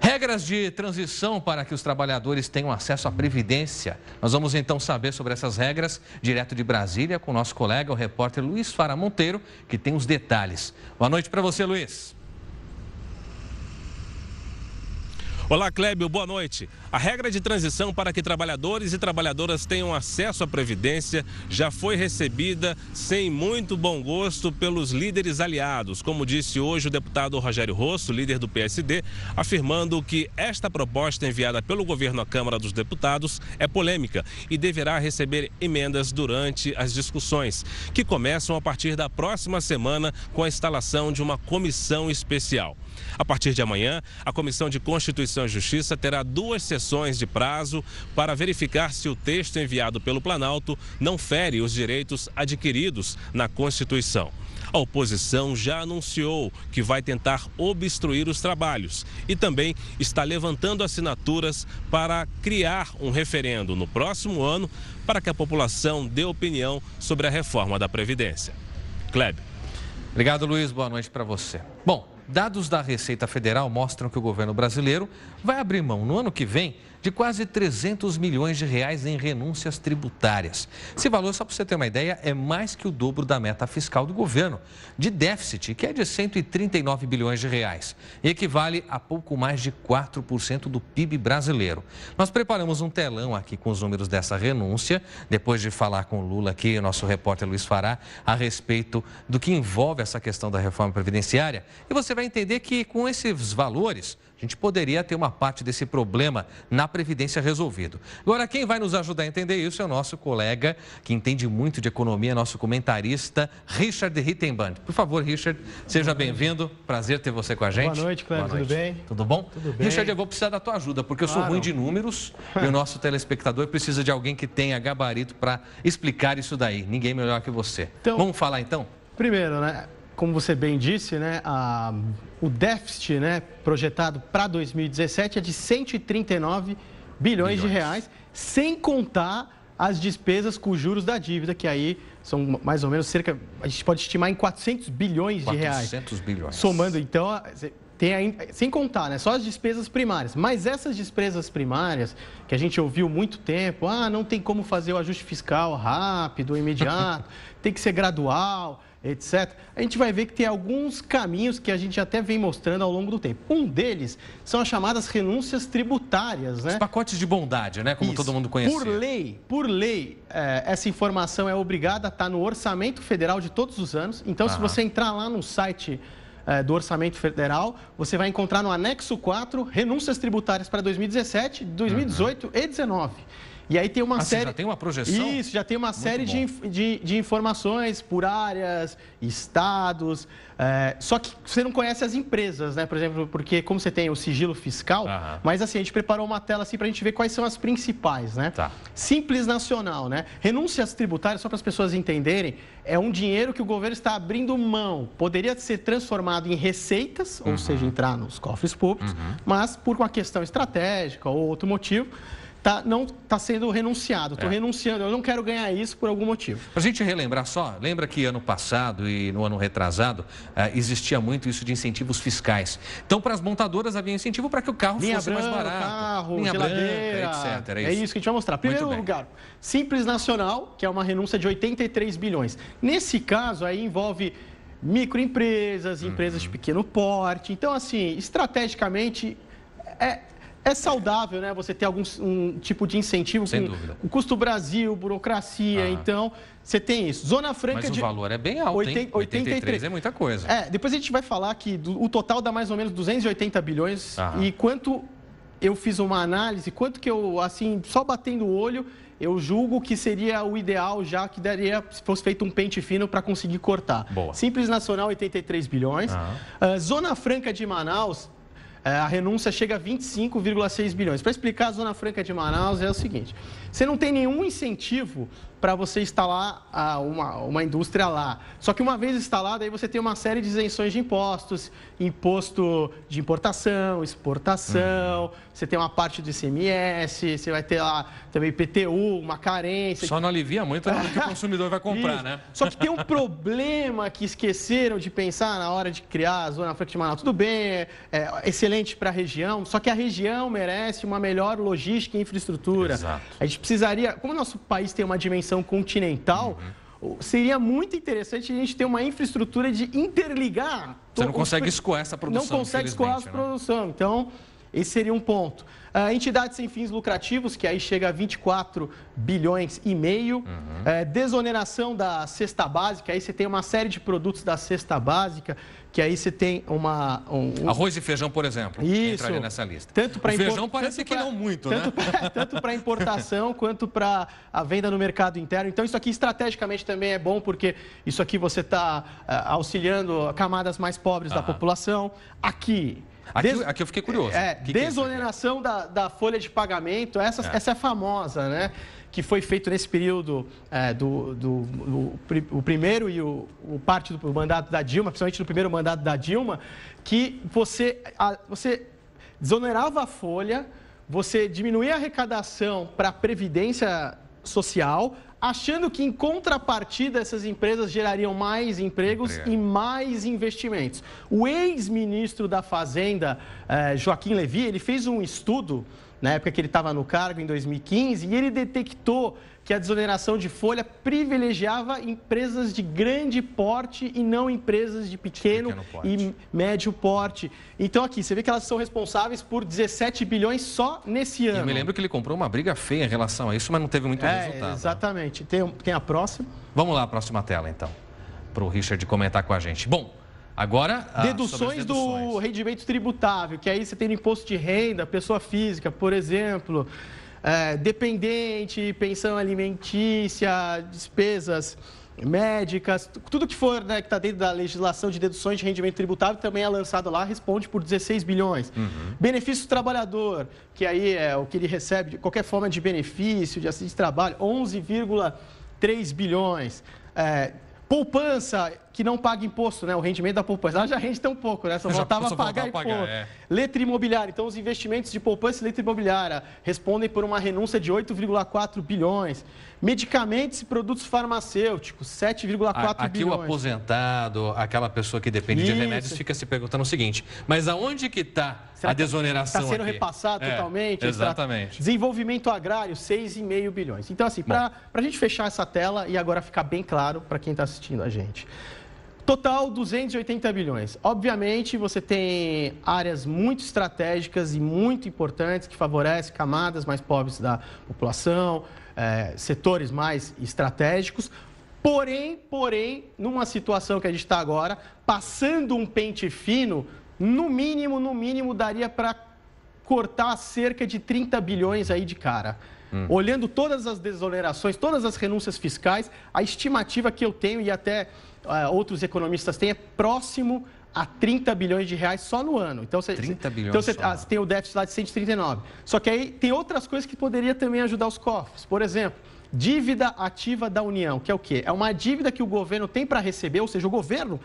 Regras de transição para que os trabalhadores tenham acesso à Previdência. Nós vamos então saber sobre essas regras direto de Brasília com o nosso colega, o repórter Luiz Fara Monteiro, que tem os detalhes. Boa noite para você, Luiz. Olá, Clébio, boa noite. A regra de transição para que trabalhadores e trabalhadoras tenham acesso à Previdência já foi recebida sem muito bom gosto pelos líderes aliados, como disse hoje o deputado Rogério Rosso, líder do PSD, afirmando que esta proposta enviada pelo governo à Câmara dos Deputados é polêmica e deverá receber emendas durante as discussões, que começam a partir da próxima semana com a instalação de uma comissão especial. A partir de amanhã, a Comissão de Constituição e Justiça terá 2 sessões de prazo para verificar se o texto enviado pelo Planalto não fere os direitos adquiridos na Constituição. A oposição já anunciou que vai tentar obstruir os trabalhos e também está levantando assinaturas para criar um referendo no próximo ano para que a população dê opinião sobre a reforma da Previdência. Clébio. Obrigado, Luiz. Boa noite para você. Bom, dados da Receita Federal mostram que o governo brasileiro vai abrir mão no ano que vem de quase 300 milhões de reais em renúncias tributárias. Esse valor, só para você ter uma ideia, é mais que o dobro da meta fiscal do governo, de déficit, que é de 139 bilhões de reais, e equivale a pouco mais de 4% do PIB brasileiro. Nós preparamos um telão aqui com os números dessa renúncia, depois de falar com o Lula aqui, o nosso repórter Luiz Fará, a respeito do que envolve essa questão da reforma previdenciária, e você vai entender que com esses valores, a gente poderia ter uma parte desse problema na Previdência resolvido. Agora, quem vai nos ajudar a entender isso é o nosso colega, que entende muito de economia, nosso comentarista, Richard Rittenband. Por favor, Richard, seja bem-vindo. Prazer ter você com a gente. Boa noite, Cléber. Tudo bem? Tudo bom? Tudo bem. Richard, eu vou precisar da tua ajuda, porque eu sou ruim de números e o nosso telespectador precisa de alguém que tenha gabarito para explicar isso daí. Ninguém melhor que você. Então, vamos falar então? Primeiro, né? Como você bem disse, né, o déficit, né, projetado para 2017 é de 139 bilhões de reais, sem contar as despesas com os juros da dívida, que aí são mais ou menos a gente pode estimar em 400 bilhões de reais. 400 bilhões. Somando, então, tem ainda, sem contar, né, só as despesas primárias. Mas essas despesas primárias, que a gente ouviu muito tempo, não tem como fazer o ajuste fiscal rápido, imediato, tem que ser gradual, etc. A gente vai ver que tem alguns caminhos que a gente até vem mostrando ao longo do tempo. Um deles são as chamadas renúncias tributárias, né? Os pacotes de bondade, né? Como todo mundo conhece. Por lei, essa informação é obrigada a estar no orçamento federal de todos os anos. Então, se você entrar lá no site do Orçamento Federal, você vai encontrar no anexo 4 renúncias tributárias para 2017, 2018 e 2019. E aí tem uma série... já tem uma projeção? Isso, já tem uma série de informações por áreas, estados. Só que você não conhece as empresas, né? Por exemplo, porque como você tem o sigilo fiscal, mas assim, a gente preparou uma tela assim para a gente ver quais são as principais, né? Tá. Simples Nacional, né? Renúncias tributárias, só para as pessoas entenderem, é um dinheiro que o governo está abrindo mão. Poderia ser transformado em receitas, ou seja, entrar nos cofres públicos, mas por uma questão estratégica ou outro motivo, não está sendo renunciado. Estou renunciando, eu não quero ganhar isso por algum motivo. Para a gente relembrar só, lembra que ano passado e no ano retrasado existia muito isso de incentivos fiscais. Então, para as montadoras havia incentivo para que o carro fosse mais barato. Carro, linha geladeira, branca, etc. É isso que a gente vai mostrar. Primeiro lugar, Simples Nacional, que é uma renúncia de 83 bilhões. Nesse caso, aí envolve microempresas, empresas de pequeno porte. Então, assim, estrategicamente, é saudável, né? Você ter um tipo de incentivo. Sem dúvida. O custo Brasil, burocracia, então você tem isso. Zona Franca Mas o valor é bem alto, 83 é muita coisa. Depois a gente vai falar que o total dá mais ou menos 280 bilhões. E quanto eu fiz uma análise, quanto que eu, assim, só batendo o olho, eu julgo que seria o ideal, já que daria, se fosse feito um pente fino para conseguir cortar. Boa. Simples Nacional, 83 bilhões. Zona Franca de Manaus, a renúncia chega a 25,6 bilhões. Para explicar, a Zona Franca de Manaus é o seguinte: você não tem nenhum incentivo para você instalar uma indústria lá. Só que uma vez instalada, aí você tem uma série de isenções de impostos, imposto de importação, exportação, você tem uma parte do ICMS, você vai ter lá também IPTU, uma carência. Só não alivia muito na hora que o consumidor vai comprar, Isso. né? Só que tem um problema que esqueceram de pensar na hora de criar a Zona Franca de Manaus. Tudo bem, esse excelente para a região, só que a região merece uma melhor logística e infraestrutura. Exato. A gente precisaria, como o nosso país tem uma dimensão continental, seria muito interessante a gente ter uma infraestrutura de interligar. Você não consegue escoar essa produção, não consegue escoar essa produção. Então, esse seria um ponto. Entidades sem fins lucrativos, que aí chega a 24 bilhões e meio. Desoneração da cesta básica, aí você tem uma série de produtos da cesta básica, que aí você tem arroz e feijão, por exemplo, entraria nessa lista. Tanto para feijão parece que não muito, né? Tanto para importação quanto para a venda no mercado interno. Então, isso aqui estrategicamente também é bom, porque isso aqui você está auxiliando camadas mais pobres da população. Aqui eu fiquei curioso. Desoneração da folha de pagamento, essa é famosa, né? Que foi feito nesse período o primeiro e o parte do mandato da Dilma, principalmente no primeiro mandato da Dilma, que você desonerava a folha, você diminuía a arrecadação para a Previdência Social, achando que, em contrapartida, essas empresas gerariam mais empregos e mais investimentos. O ex-ministro da Fazenda, Joaquim Levy, ele fez um estudo, na época que ele estava no cargo, em 2015, e ele detectou que a desoneração de folha privilegiava empresas de grande porte e não empresas de pequeno e médio porte. Então, aqui, você vê que elas são responsáveis por 17 bilhões só nesse ano. Eu me lembro que ele comprou uma briga feia em relação a isso, mas não teve muito resultado. Exatamente. Tem a próxima? Vamos lá, a próxima tela, então, para o Richard comentar com a gente. Bom, agora... Deduções do rendimento tributável, que aí você tem no imposto de renda, pessoa física, por exemplo... dependente, pensão alimentícia, despesas médicas, tudo que for, né, que está dentro da legislação de deduções de rendimento tributável também é lançado lá, responde por 16 bilhões. Benefício do trabalhador, que aí é o que ele recebe de qualquer forma de benefício, de assistência de trabalho, 11,3 bilhões. Poupança, que não paga imposto, né? O rendimento da poupança. Ela já rende tão pouco, né? Só voltava a pagar imposto. Letra imobiliária. Então, os investimentos de poupança e letra imobiliária respondem por uma renúncia de 8,4 bilhões. Medicamentos e produtos farmacêuticos, 7,4 bilhões. Aqui o aposentado, aquela pessoa que depende de remédios, fica se perguntando o seguinte, mas aonde que está a desoneração aqui? Está sendo aqui? repassado totalmente? Exatamente. Desenvolvimento agrário, 6,5 bilhões. Então, assim, para a gente fechar essa tela e agora ficar bem claro para quem está assistindo a gente. Total, 280 bilhões. Obviamente, você tem áreas muito estratégicas e muito importantes que favorecem camadas mais pobres da população, setores mais estratégicos. Porém, numa situação que a gente está agora, passando um pente fino, no mínimo, daria para cortar cerca de 30 bilhões aí de cara. Olhando todas as desonerações, todas as renúncias fiscais, a estimativa que eu tenho e até outros economistas têm é próximo a 30 bilhões de reais só no ano. Então, 30 bilhões então você tem o déficit lá de 139. Só que aí tem outras coisas que poderia também ajudar os cofres. Por exemplo, dívida ativa da União, que é o quê? É uma dívida que o governo tem para receber, ou seja, o governo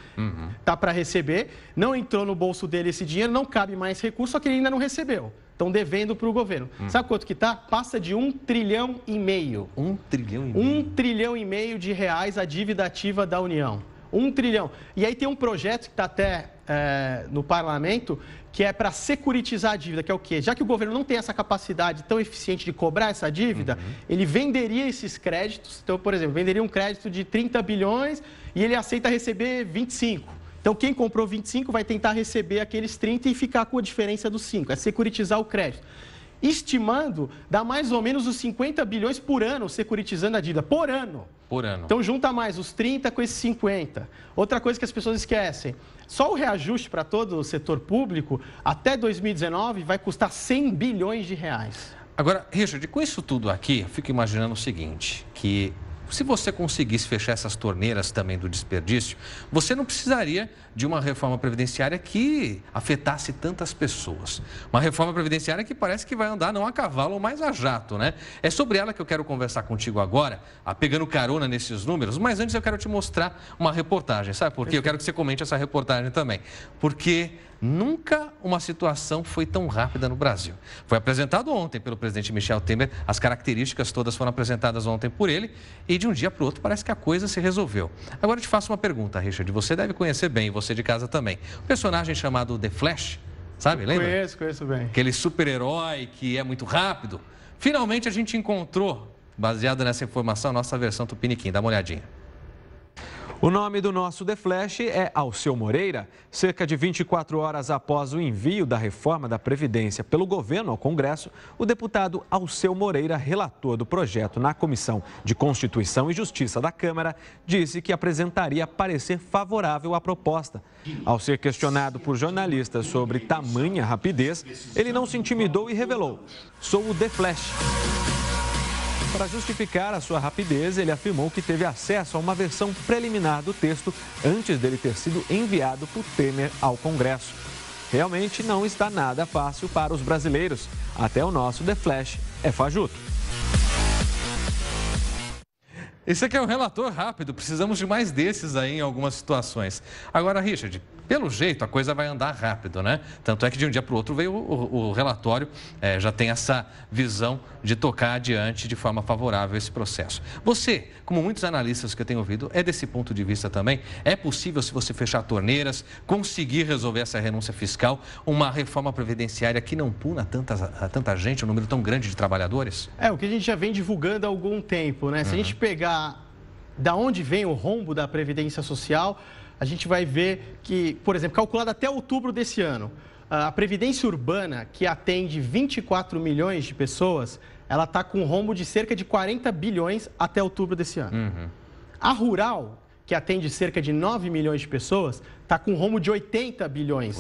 está para receber, não entrou no bolso dele esse dinheiro, não cabe mais recurso, só que ele ainda não recebeu. Estão devendo para o governo. Sabe quanto que está? Passa de 1,5 trilhão. 1,5 trilhão? 1,5 trilhão de reais a dívida ativa da União. 1 trilhão. E aí tem um projeto que está até no parlamento, que é para securitizar a dívida, que é o quê? Já que o governo não tem essa capacidade tão eficiente de cobrar essa dívida, ele venderia esses créditos. Então, por exemplo, venderia um crédito de 30 bilhões e ele aceita receber 25. Então, quem comprou 25 vai tentar receber aqueles 30 e ficar com a diferença dos 5. É securitizar o crédito. Estimando, dá mais ou menos os 50 bilhões por ano securitizando a dívida. Por ano. Por ano. Então, junta mais os 30 com esses 50. Outra coisa que as pessoas esquecem. Só o reajuste para todo o setor público, até 2019, vai custar 100 bilhões de reais. Agora, Richard, com isso tudo aqui, eu fico imaginando o seguinte, que... se você conseguisse fechar essas torneiras também do desperdício, você não precisaria de uma reforma previdenciária que afetasse tantas pessoas. Uma reforma previdenciária que parece que vai andar não a cavalo, mas a jato, né? É sobre ela que eu quero conversar contigo agora, pegando carona nesses números, mas antes eu quero te mostrar uma reportagem, sabe por quê? Eu quero que você comente essa reportagem também. Porque nunca uma situação foi tão rápida no Brasil. Foi apresentado ontem pelo presidente Michel Temer, as características todas foram apresentadas ontem por ele e de um dia para o outro parece que a coisa se resolveu. Agora eu te faço uma pergunta, Richard, você deve conhecer bem, você de casa também. Um personagem chamado The Flash, Sabe, lembra? Conheço bem. Aquele super-herói que é muito rápido. Finalmente a gente encontrou, baseado nessa informação, a nossa versão Tupiniquim. Dá uma olhadinha. O nome do nosso The Flash é Alceu Moreira. Cerca de 24 horas após o envio da reforma da Previdência pelo governo ao Congresso, o deputado Alceu Moreira, relator do projeto na Comissão de Constituição e Justiça da Câmara, disse que apresentaria parecer favorável à proposta. Ao ser questionado por jornalistas sobre tamanha rapidez, ele não se intimidou e revelou: "Sou o The Flash". Para justificar a sua rapidez, ele afirmou que teve acesso a uma versão preliminar do texto antes dele ter sido enviado por Temer ao Congresso. Realmente não está nada fácil para os brasileiros. Até o nosso The Flash é fajuto. Esse aqui é um relator rápido, precisamos de mais desses aí em algumas situações. Agora, Richard, pelo jeito a coisa vai andar rápido, né? Tanto é que de um dia para o outro veio o relatório, já tem essa visão de tocar adiante de forma favorável esse processo. Você, como muitos analistas que eu tenho ouvido, é desse ponto de vista também? É possível, se você fechar torneiras, conseguir resolver essa renúncia fiscal, uma reforma previdenciária que não puna tanta gente, um número tão grande de trabalhadores? É, o que a gente já vem divulgando há algum tempo, né? Se a gente pegar da onde vem o rombo da Previdência Social, a gente vai ver que, por exemplo, calculado até outubro desse ano, a Previdência Urbana, que atende 24 milhões de pessoas, ela está com um rombo de cerca de 40 bilhões até outubro desse ano. A Rural, que atende cerca de 9 milhões de pessoas, está com um rombo de 80 bilhões.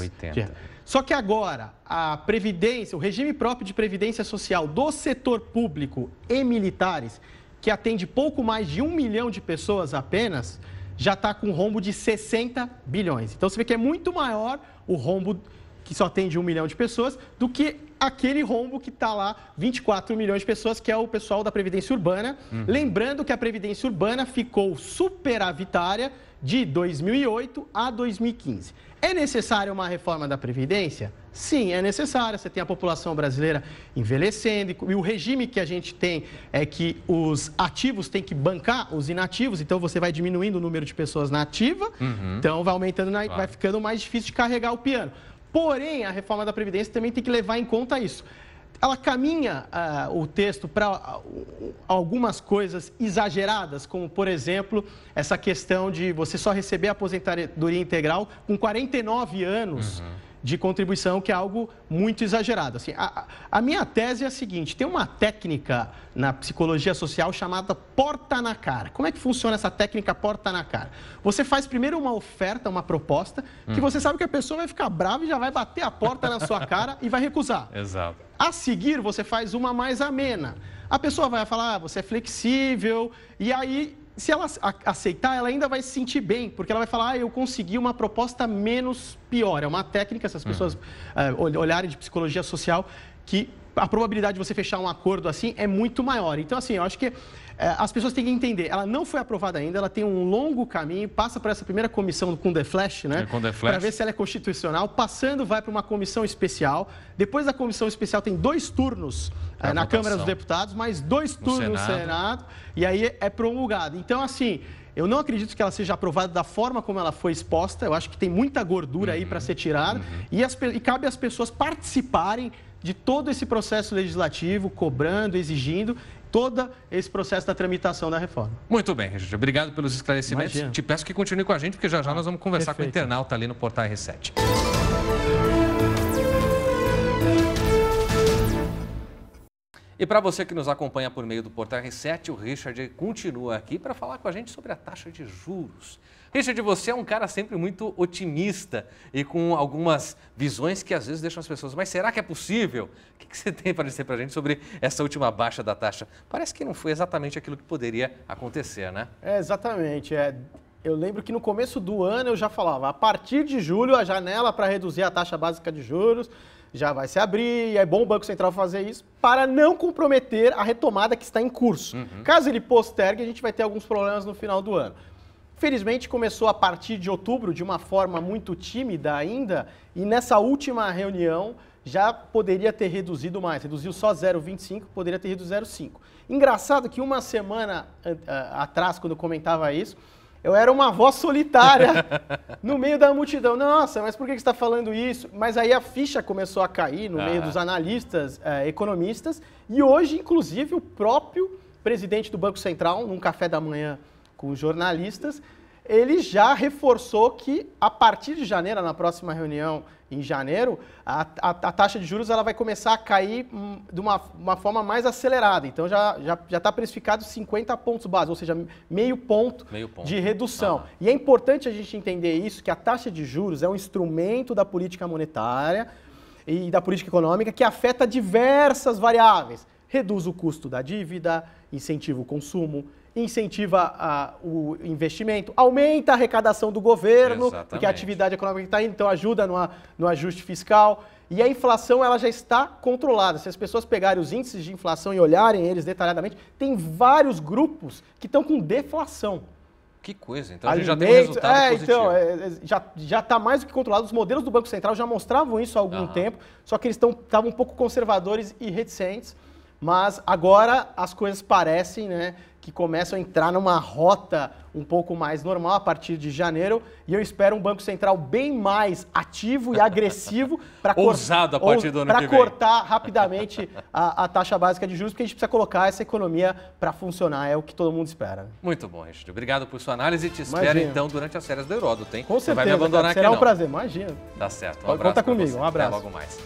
Só que agora, a Previdência, o regime próprio de Previdência Social do setor público e militares, que atende pouco mais de 1 milhão de pessoas apenas, já está com um rombo de 60 bilhões. Então, você vê que é muito maior o rombo que só atende 1 milhão de pessoas do que aquele rombo que está lá, 24 milhões de pessoas, que é o pessoal da Previdência Urbana. Lembrando que a Previdência Urbana ficou superavitária de 2008 a 2015. É necessária uma reforma da Previdência? Sim, é necessária. Você tem a população brasileira envelhecendo e o regime que a gente tem é que os ativos têm que bancar os inativos, então você vai diminuindo o número de pessoas na ativa, então vai aumentando, vai ficando mais difícil de carregar o piano. Porém, a reforma da Previdência também tem que levar em conta isso. Ela caminha o texto para algumas coisas exageradas, como, por exemplo, essa questão de você só receber a aposentadoria integral com 49 anos de contribuição, que é algo muito exagerado. Assim, a minha tese é a seguinte: tem uma técnica na psicologia social chamada porta na cara. Como é que funciona essa técnica porta na cara? Você faz primeiro uma oferta, uma proposta, que você sabe que a pessoa vai ficar brava e já vai bater a porta na sua cara e vai recusar. Exato. A seguir, você faz uma mais amena. A pessoa vai falar, você é flexível, e aí, se ela aceitar, ela ainda vai se sentir bem, porque ela vai falar, eu consegui uma proposta menos pior. É uma técnica, se as pessoas olharem de psicologia social, que a probabilidade de você fechar um acordo assim é muito maior. Então, assim, eu acho que as pessoas têm que entender, ela não foi aprovada ainda, ela tem um longo caminho, passa por essa primeira comissão com The Flash, né? Para ver se ela é constitucional, passando vai para uma comissão especial, depois da comissão especial tem 2 turnos na Câmara dos Deputados, mais 2 turnos no Senado, e aí é promulgado. Então, assim, eu não acredito que ela seja aprovada da forma como ela foi exposta, eu acho que tem muita gordura aí para ser tirada, e cabe às pessoas participarem de todo esse processo legislativo, cobrando, exigindo, todo esse processo da tramitação da reforma. Muito bem, Richard. Obrigado pelos esclarecimentos. Imagina. Te peço que continue com a gente, porque já nós vamos conversar com o internauta ali no Portal R7. E para você que nos acompanha por meio do Portal R7, o Richard continua aqui para falar com a gente sobre a taxa de juros. Richard, você é um cara sempre muito otimista e com algumas visões que às vezes deixam as pessoas, mas será que é possível? O que você tem para dizer para a gente sobre essa última baixa da taxa? Parece que não foi exatamente aquilo que poderia acontecer, né? Exatamente. Eu lembro que no começo do ano eu já falava, a partir de julho a janela para reduzir a taxa básica de juros já vai se abrir, e é bom o Banco Central fazer isso para não comprometer a retomada que está em curso. Caso ele postergue, a gente vai ter alguns problemas no final do ano. Felizmente, começou a partir de outubro de uma forma muito tímida ainda, e nessa última reunião já poderia ter reduzido mais. Reduziu só 0,25, poderia ter reduzido 0,5. Engraçado que uma semana atrás, quando eu comentava isso, Eu era uma voz solitária no meio da multidão. Nossa, mas por que você está falando isso? Mas aí a ficha começou a cair no meio dos analistas, economistas, e hoje, inclusive, o próprio presidente do Banco Central, num café da manhã com os jornalistas, ele já reforçou que a partir de janeiro, na próxima reunião em janeiro, a taxa de juros ela vai começar a cair de uma forma mais acelerada. Então já está precificado 50 pontos base, ou seja, meio ponto de redução. E é importante a gente entender isso, que a taxa de juros é um instrumento da política monetária e da política econômica que afeta diversas variáveis. Reduz o custo da dívida, incentiva o consumo, incentiva o investimento, aumenta a arrecadação do governo, porque a atividade econômica está indo, então ajuda no ajuste fiscal. E a inflação ela já está controlada. Se as pessoas pegarem os índices de inflação e olharem eles detalhadamente, tem vários grupos que estão com deflação. Que coisa, então a gente já tem um resultado positivo. Então, já está mais do que controlado. Os modelos do Banco Central já mostravam isso há algum tempo, só que eles estavam um pouco conservadores e reticentes. Mas agora as coisas parecem, né, que começam a entrar numa rota um pouco mais normal a partir de janeiro, e eu espero um Banco Central bem mais ativo e agressivo para cortar rapidamente a taxa básica de juros, porque a gente precisa colocar essa economia para funcionar, é o que todo mundo espera. Muito bom, Richard. Obrigado por sua análise e te espero então durante as férias do Heródoto, hein? Com certeza, Você vai me abandonar será aqui, um prazer, imagina. Tá certo, Conta comigo, um abraço. Até logo mais.